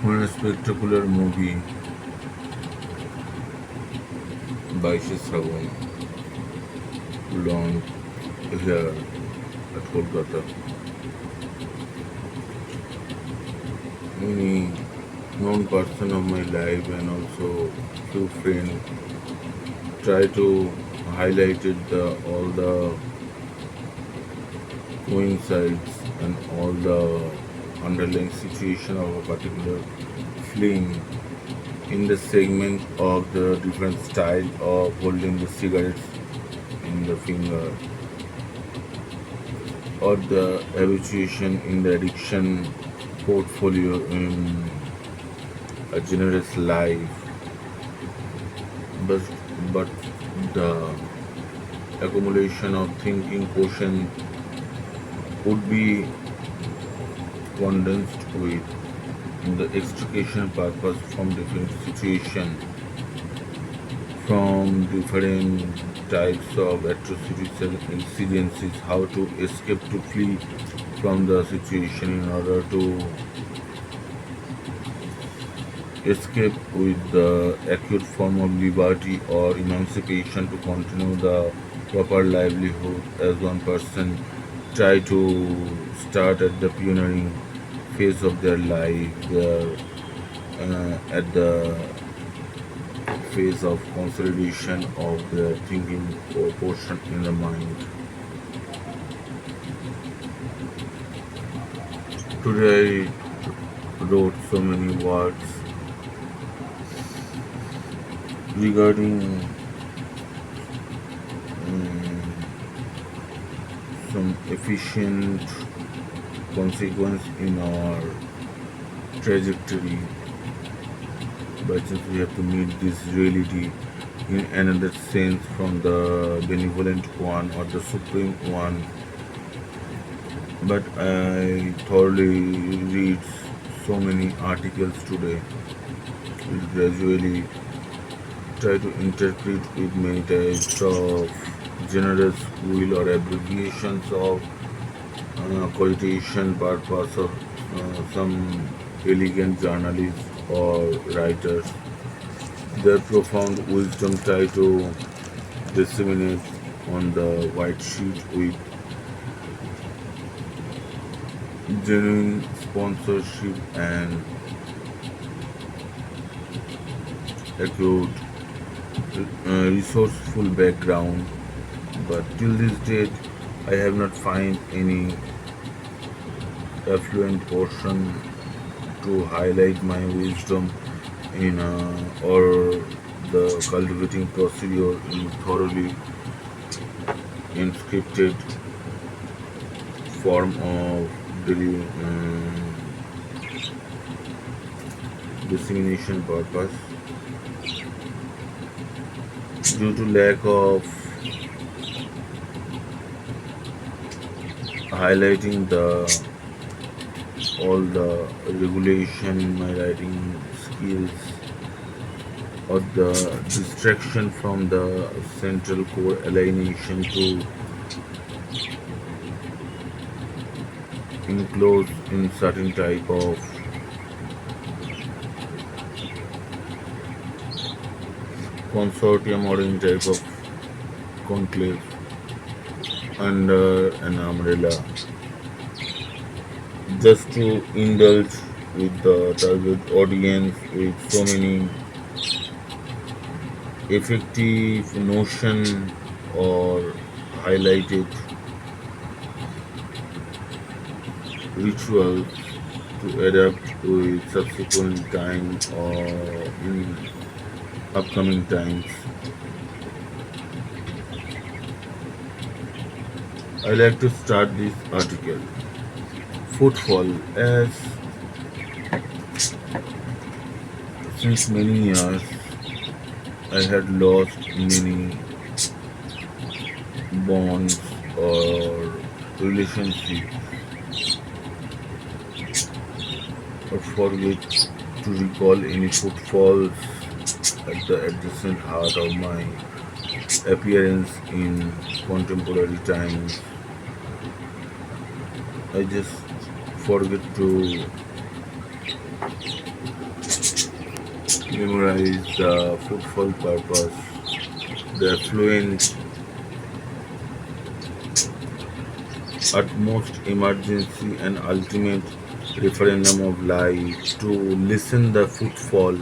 when a spectacular movie Baishe Sawan launched here at Kolkata, many known person of my life and also few friends try to highlight it all the coincides and all the underlying situation of a particular film in the segment of the different style of holding the cigarettes in the finger or the habituation in the addiction portfolio in a generous life, but, but the accumulation of thinking quotient would be condensed with the extrication purpose from different situation, from different types of atrocities and incidences, how to escape to flee from the situation in order to escape with the acute form of liberty or emancipation to continue the proper livelihood as one person try to start at the pioneering phase of their life, their at the phase of consolidation of the thinking portion in the mind. Today I wrote so many words regarding some efficient consequence in our trajectory, but since we have to meet this reality in another sense from the benevolent one or the supreme one, but I thoroughly read so many articles today. Will gradually try to interpret with many types of generous will or abbreviations of quotation purpose of some elegant journalists or writers. Their profound wisdom try to disseminate on the white sheet with genuine sponsorship and acute resourceful background, but till this date I have not find any affluent portion to highlight my wisdom in or the cultivating procedure in thoroughly inscripted form of dissemination purpose due to lack of highlighting the all the regulation in my writing skills or the distraction from the central core alienation to enclose in certain type of consortium or in type of conclave under an umbrella just to indulge with the target audience with so many effective notion or highlighted rituals to adapt with subsequent time or in upcoming times. I like to start this article. Footfall, as since many years I had lost many bonds or relationships or forget to recall any footfalls at the adjacent heart of my appearance in contemporary times. I just forget to memorize the footfall purpose, the fluent utmost emergency and ultimate referendum of life, to listen the footfall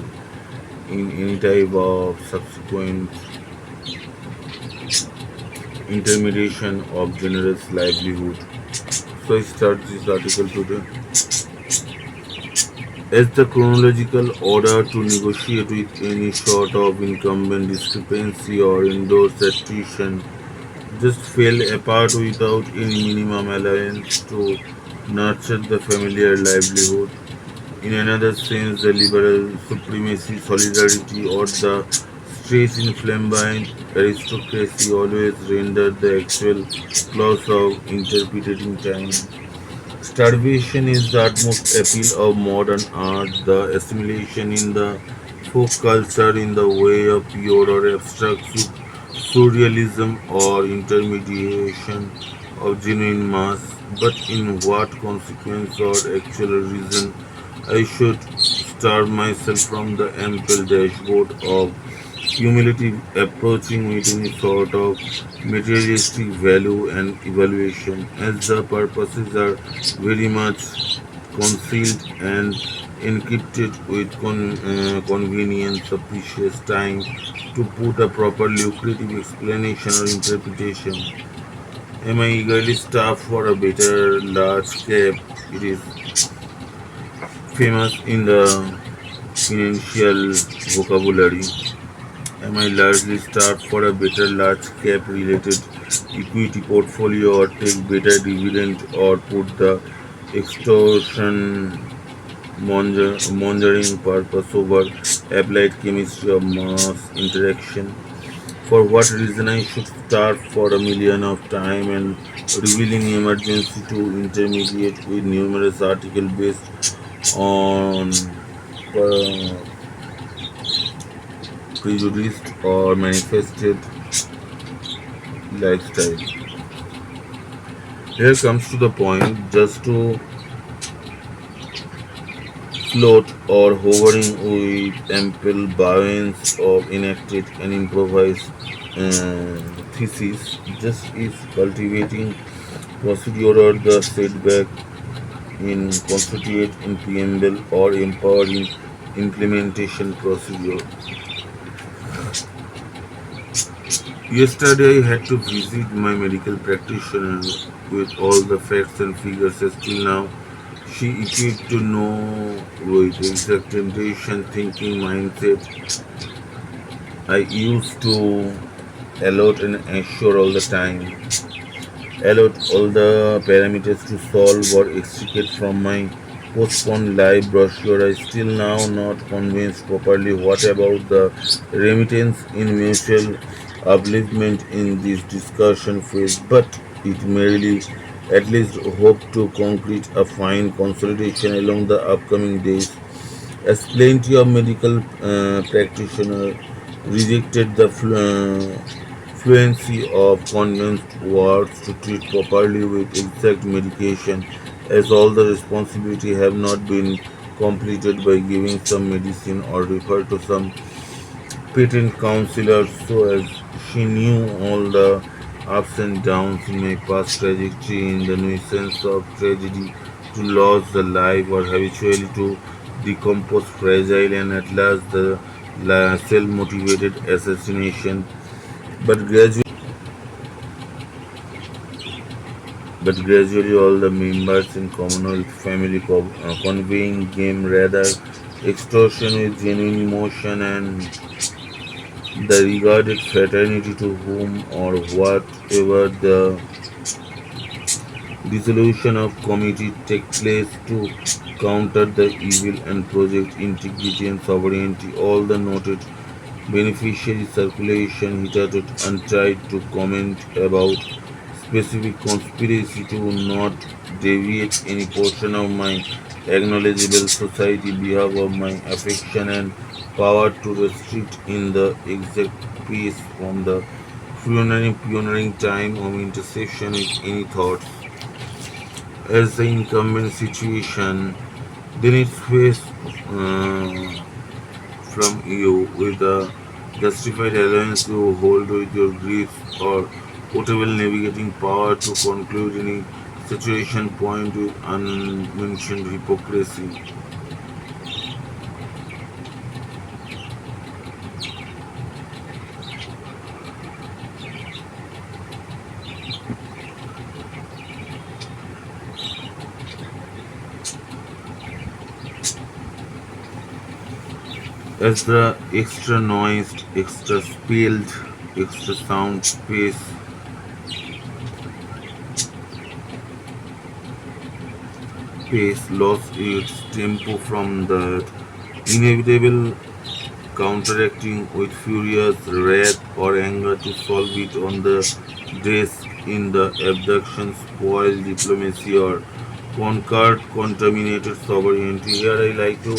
in any type of subsequent intermediation of generous livelihood. So I start this article today. As the chronological order to negotiate with any sort of incumbent discrepancy or endorse attrition just fell apart without any minimum allowance to nurture the familiar livelihood. In another sense, the liberal supremacy, solidarity, or the stress in flamboyant aristocracy always rendered the actual clause of interpreting time. Starvation is the utmost appeal of modern art, the assimilation in the folk culture in the way of pure or abstract surrealism or intermediation of genuine mass. But in what consequence or actual reason I should starve myself from the ample dashboard of humility approaching with any sort of materialistic value and evaluation, as the purposes are very much concealed and encrypted with convenience of precious time to put a proper lucrative explanation or interpretation. Am I eagerly starved for a better large cap? It is famous in the financial vocabulary. Am I largely starved for a better large cap related equity portfolio or take better dividend or put the extortion mongering purpose over applied chemistry of mass interaction? For what reason I should starve for a million of time and revealing emergency to intermediate with numerous articles based on uh, prejudiced or manifested lifestyle. Here comes to the point, just to float or hovering with ample buoyance of enacted and improvised uh, thesis, just is cultivating procedure or the setback in constitute in preamble or empowering implementation procedure. Yesterday I had to visit my medical practitioner with all the facts and figures. Still now she equipped to know with exact temptation thinking mindset I used to allot and assure all the time. Allot all the parameters to solve or extricate from my postponed live brochure. I still now not convinced properly what about the remittance in mutual upliftment in this discussion phase, but it merely at least hope to concrete a fine consolidation along the upcoming days, as plenty of medical practitioners rejected the fluency of condensed words to treat properly with exact medication, as all the responsibility have not been completed by giving some medicine or refer to some patent counselor, so as she knew all the ups and downs in my past trajectory in the nuisance of tragedy to lose the life or habitually to decompose fragile and at last the self-motivated assassination. But gradually all the members in Commonwealth family conveying game rather extortion with genuine emotion and the regarded fraternity to whom or whatever the dissolution of committee take place to counter the evil and project integrity and sovereignty. All the noted beneficiary circulation hitherto untried to comment about specific conspiracy to not deviate any portion of my acknowledgeable society behalf of my affection and power to restrict in the exact pace from the pioneering time of intersection with any thoughts as the incumbent situation, then its uh, from you with the justified alliance you hold with your griefs or whatever navigating power to conclude any situation point with unmentioned hypocrisy. As the extra noise, extra spilled, extra sound pace lost its tempo from that inevitable counteracting with furious wrath or anger to solve it on the desk in the abduction, spoiled diplomacy or conquered contaminated sovereignty. Here I like to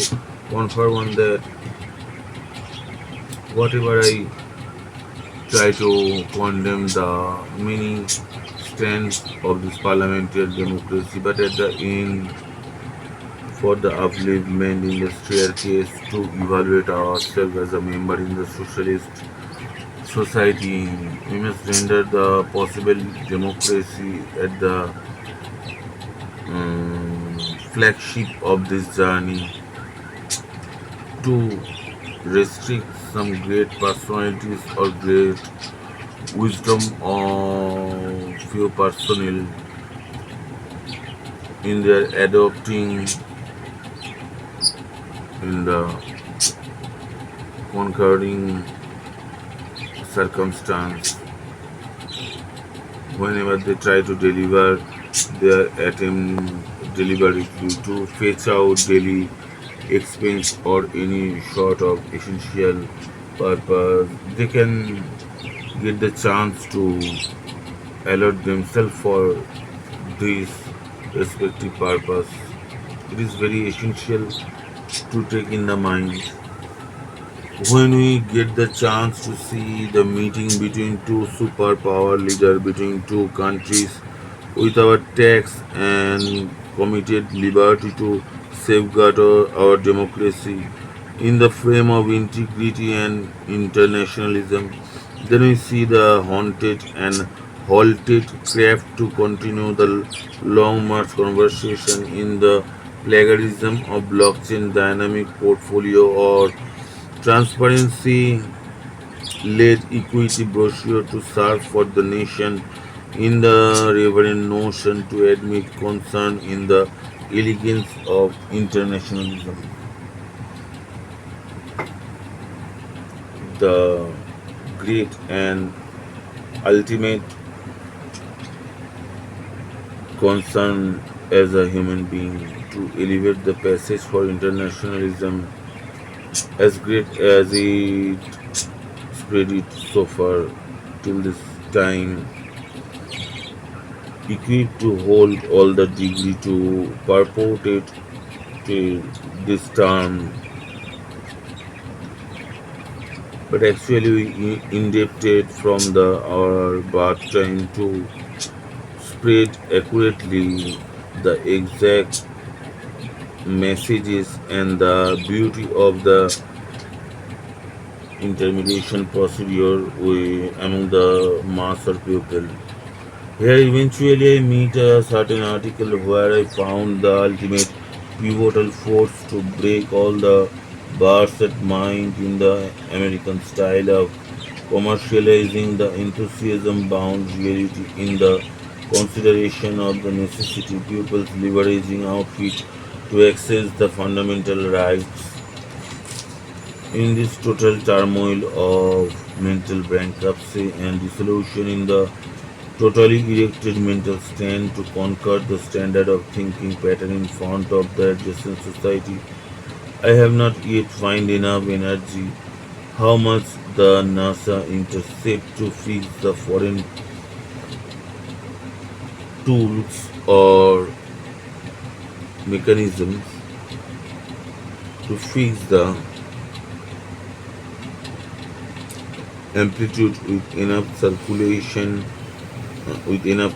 confirm on that whatever I try to condemn the many strands of this parliamentary democracy, but at the end, for the upliftment in the staircase to evaluate ourselves as a member in the socialist society, we must render the possible democracy at the um, flagship of this journey to restrict some great personalities or great wisdom of few personnel in their adopting in the conquering circumstance whenever they try to deliver their attempt deliberately to fetch out daily expense or any sort of essential purpose, they can get the chance to allot themselves for this respective purpose. It is very essential to take in the mind when we get the chance to see the meeting between two superpower leaders between two countries with our tax and committed liberty to safeguard our democracy in the frame of integrity and internationalism, then we see the haunted and halted craft to continue the long march conversation in the plagiarism of blockchain dynamic portfolio or transparency led equity brochure to serve for the nation in the reverent notion to admit concern in the elegance of internationalism. The great and ultimate concern as a human being to elevate the passage for internationalism as great as it spread it so far till this time, equipped to hold all the degree to purport it to this term, but actually we indebted from the our birth time to spread accurately the exact messages and the beauty of the intermediation procedure among the mass or pupil. Here eventually I meet a certain article where I found the ultimate pivotal force to break all the bars at mind in the American style of commercializing the enthusiasm bound reality in the consideration of the necessity pupils leveraging outfit to access the fundamental rights in this total turmoil of mental bankruptcy and dissolution in the totally erected mental stand to conquer the standard of thinking pattern in front of the adjacent society. I have not yet find enough energy how much the NASA intercept to fix the foreign tools or mechanisms to fix the amplitude with enough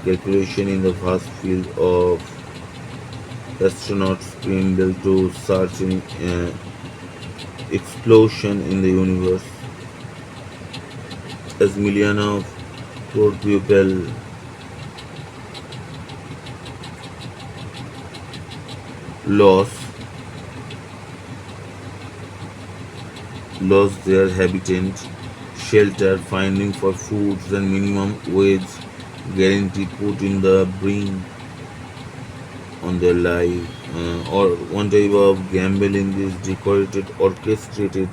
calculation in the vast field of astronauts spindle to search in explosion in the universe as millions of poor people lost lost their habitat, shelter, finding for foods and minimum wage guarantee put in the brink on their life, or one type of gambling is decorated, orchestrated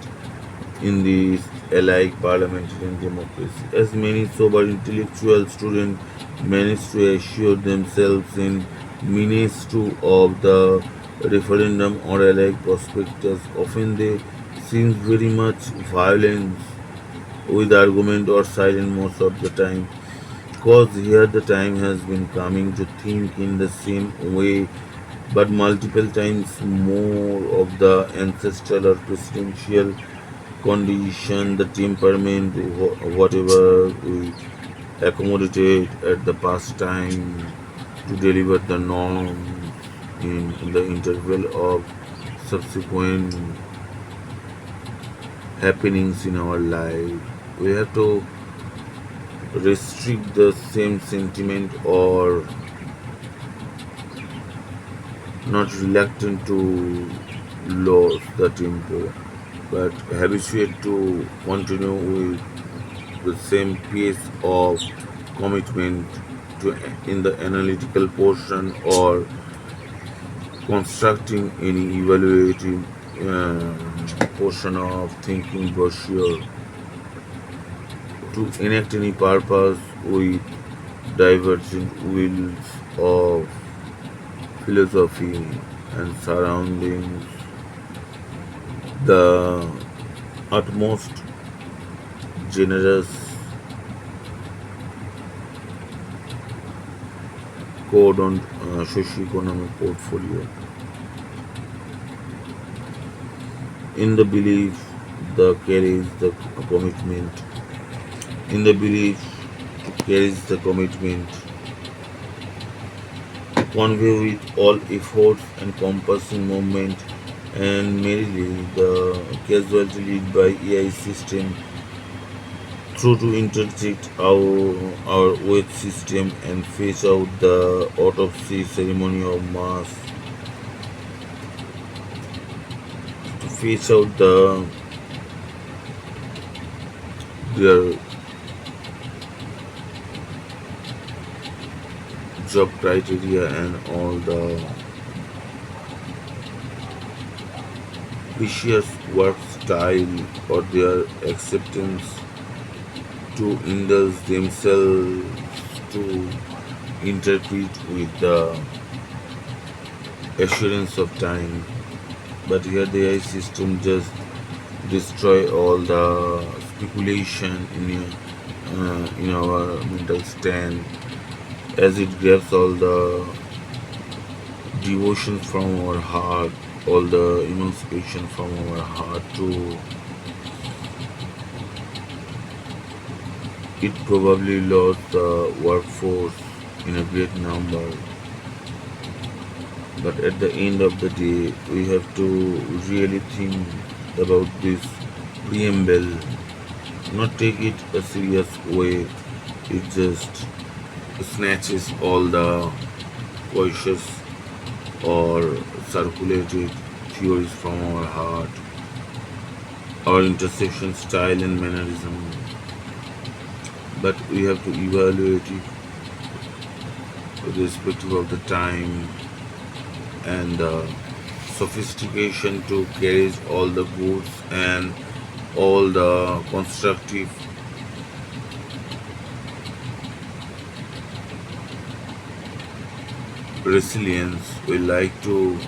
in the alike parliamentary democracy. As many sober intellectual students manage to assure themselves in minutes two of the referendum or alike prospectus, often they seem very much violent with argument or silent most of the time. Cause here the time has been coming to think in the same way, but multiple times more of the ancestral or presidential condition, the temperament, whatever we accommodated at the past time to deliver the norm in the interval of subsequent happenings in our life. We have to restrict the same sentiment or not reluctant to lose the tempo, but habituate to continue with the same pace of commitment to in the analytical portion or constructing any evaluative portion of thinking brochure to enact any purpose with divergent wheels of philosophy and surroundings the utmost generous code on socio-economic portfolio in the belief the carries the commitment in the belief carries the commitment to convey with all efforts encompassing movement and merely the casualty lead by AI system through to interject our weight system and phase out the autopsy ceremony of mass to phase out their job criteria and all the precious work style or their acceptance to indulge themselves to interpret with the assurance of time. But here the AI system just destroy all the speculation in our mental stand as it grabs all the devotion from our heart, all the emancipation from our heart to it probably lost the workforce in a great number. But at the end of the day, we have to really think about this preamble, not take it a serious way. It just snatches all the voices or circulated theories from our heart, our interception style and mannerism. But we have to evaluate it irrespective of the time and the sophistication to carry all the goods and all the constructive resilience we like to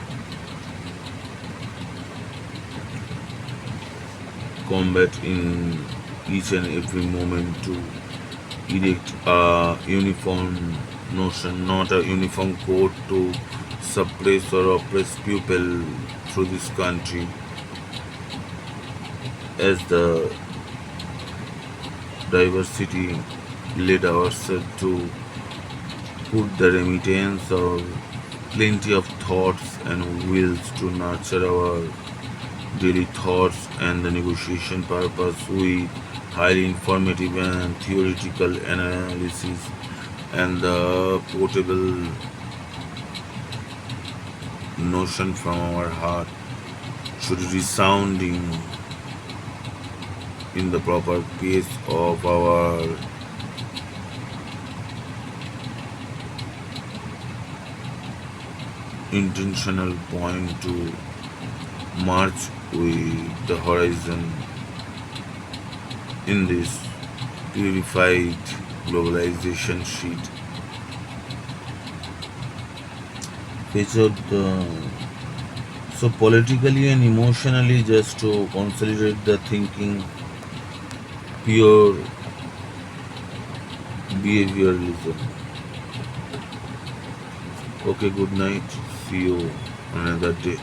combat in each and every moment to erect a uniform notion, not a uniform code to suppress or oppress people through this country as the diversity led ourselves to put the remittance of plenty of thoughts and wills to nurture our daily thoughts and the negotiation purpose with highly informative and theoretical analysis and the portable notion from our heart should resounding in the proper pace of our intentional point to march with the horizon in this purified globalization sheet. Featured so politically and emotionally, just to consolidate the thinking, pure behavioralism. Okay, good night. See you another day.